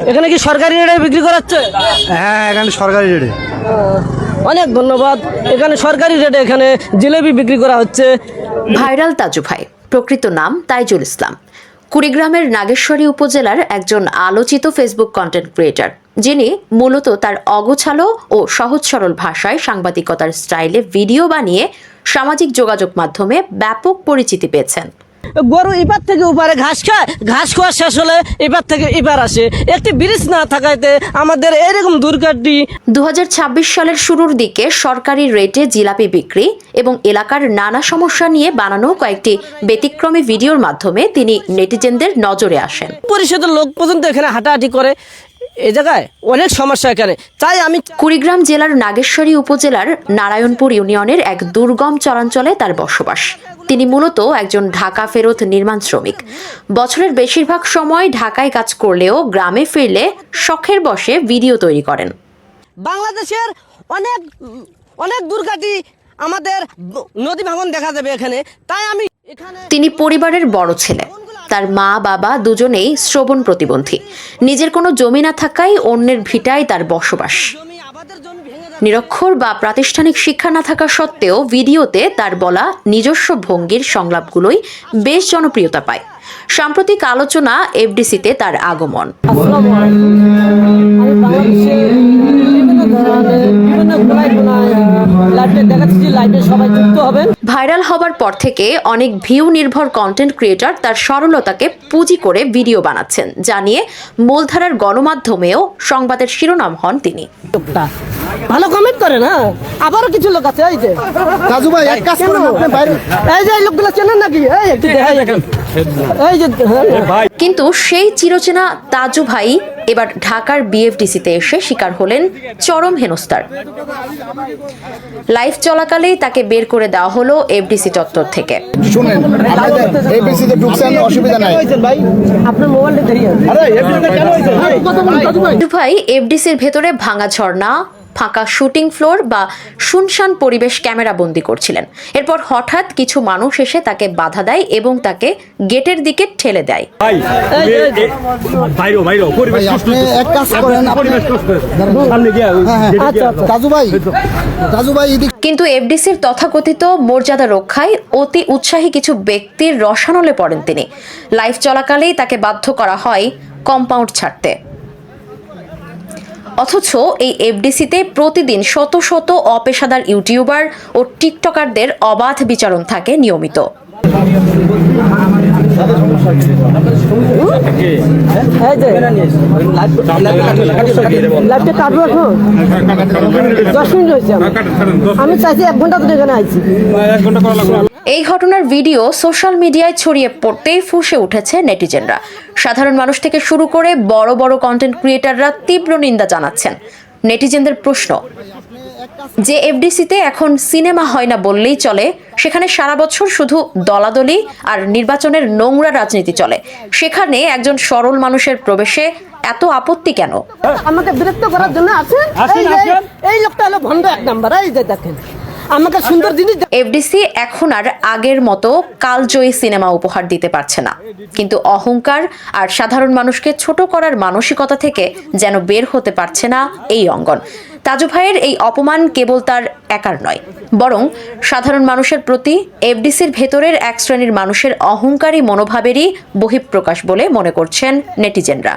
এখানে কি সরকারি রেটে বিক্রি করাচ্ছে? হ্যাঁ এখানে সরকারি রেটে। অনেক ধন্যবাদ। এখানে সরকারি রেটে এখানে জিলেবি বিক্রি করা হচ্ছে। ভাইরাল তাজু ভাই, প্রকৃত নাম তাইজুল ইসলাম, কুড়িগ্রামের নাগেশ্বরী উপজেলার একজন আলোচিত ফেসবুক কন্টেন্ট ক্রিয়েটর, যিনি মূলত তার অগোছালো ও সহজ সরল ভাষায় সাংবাদিকতার স্টাইলে ভিডিও বানিয়ে সামাজিক যোগাযোগ মাধ্যমে ব্যাপক পরিচিতি পেয়েছেন। গরু এবার থেকে ওপারে ঘাস খায়, ঘাস খাওয়া শেষ হলে এবার থেকে এবার আসে। একটি ব্রিজ না থাকাতে আমাদের এরকম দুর্ঘটনা। 2026 সালের শুরুর দিকে সরকারি রেটে জিলাপি বিক্রি এবং এলাকার নানা সমস্যা নিয়ে বানানো কয়েকটি ব্যতিক্রমী ভিডিওর মাধ্যমে তিনি নেটিজেনদের নজরে আসেন। পরিষদের লোক পর্যন্ত এখানে হাঁটাহাঁটি করে। এই জায়গায় অনেক সমস্যা এখানে, তাই আমি কুড়িগ্রাম জেলার নাগেশ্বরী উপজেলার নারায়ণপুর ইউনিয়নের এক দুর্গম চরাঞ্চলে তার বসবাস। তিনি মূলত একজন ঢাকা ফেরত নির্মাণ শ্রমিক। বছরের বেশিরভাগ সময় ঢাকায় কাজ করলেও গ্রামে ফিরলে শখের বশে ভিডিও তৈরি করেন। বাংলাদেশের অনেক অনেক দুর্ঘটনা, আমাদের নদী ভাঙন দেখা যাবে এখানে, তাই আমি এখানে। তিনি পরিবারের বড় ছেলে। তার মা বাবা দুজনেই শ্রবণ প্রতিবন্ধী। নিজের কোনো জমি না থাকায় অন্যের ভিটায় তার বসবাস। নিরক্ষর বা প্রাতিষ্ঠানিক শিক্ষা না থাকা সত্ত্বেও ভিডিওতে তার বলা নিজস্ব ভঙ্গির সংলাপগুলোই বেশ জনপ্রিয়তা পায়। সাম্প্রতিক আলোচনা এফডিসিতে তার আগমন। ভাইরাল হবার পর থেকে অনেক ভিউ নির্ভর কন্টেন্ট ক্রিয়েটর তার সরলতাকে পুঁজি করে ভিডিও বানাচ্ছেন, যা নিয়ে মূলধারার গণমাধ্যমেও সংবাদের শিরোনাম হন তিনি। ভালো কমেন্ট করে না, আবারও কিছু লোক আছে। এই যে রাজু ভাই এক কাজ করুন, আপনি বাইরে এই যে লোকগুলো চেনেন নাকি? এই একটু দেখাই এখন। এই যে কিন্তু সেই চিরচেনা তাজু ভাই এবার ঢাকার বিএফডিসিতে এসে শিকার হলেন চরম হেনস্থার। লাইভ চলাকালেই তাকে বের করে দেওয়া হলো এফডিসি চত্বর থেকে। শুনেন, এফডিসিতে ঢুকছেন, অসুবিধা নাই। ভাই আপনার মোবাইলটা ধরিয়ে তাজু ভাই এফডিসির ভেতরে ভাঙা ঝর্ণা, ফাঁকা শুটিং ফ্লোর বা শুনশান পরিবেশ ক্যামেরা বন্দি করছিলেন। এরপর হঠাৎ কিছু মানুষ এসে তাকে বাধা দেয় এবং তাকে গেটের দিকে ঠেলে দেয়। এক কাজ করেন, রাজু ভাই। কিন্তু এফডিসির তথাকথিত মর্যাদা রক্ষায় অতি উৎসাহী কিছু ব্যক্তির রসানলে পড়েন তিনি। লাইভ চলাকালেই তাকে বাধ্য করা হয় কম্পাউন্ড ছাড়তে। অথচ এই এফডিসিতে প্রতিদিন শত শত অপেশাদার ইউটিউবার ও টিকটকারদের অবাধ বিচরণ থাকে নিয়মিত। আমি চাইছি 1 ঘন্টা ধরে এখানে আইছি। এই ঘটনার ভিডিও সোশ্যাল মিডিয়ায় ছড়িয়ে পড়তেই ফুঁসে উঠেছে নেটিজেনরা। সাধারণ মানুষ থেকে শুরু করে বড় বড় কন্টেন্ট ক্রিয়েটাররা তীব্র নিন্দা জানাচ্ছেন। নেটিজেনদের প্রশ্ন, যে এফডিসিতে এখন সিনেমা হয় না বললেই চলে, সেখানে সারা বছর শুধু দলাদলি আর নির্বাচনের নোংরা রাজনীতি চলে, সেখানে একজন সরল মানুষের প্রবেশে এত আপত্তি কেন? আমাকে বিরক্ত করার জন্য আছেন। এই লোকটা হলো ভণ্ড এক নাম্বার। এই যে দেখেন আমাকে সুন্দর জিনিস। এফডিসি এখন আর আগের মতো কালজয়ী সিনেমা উপহার দিতে পারছে না, কিন্তু অহংকার আর সাধারণ মানুষকে ছোট করার মানসিকতা থেকে যেন বের হতে পারছে না এই অঙ্গন। তাজু ভাইয়ের এই অপমান কেবল তার একার নয়, বরং সাধারণ মানুষের প্রতি এফডিসির ভেতরের এক শ্রেণীর মানুষের অহংকারী মনোভাবেরই বহিঃপ্রকাশ বলে মনে করছেন নেটিজেনরা।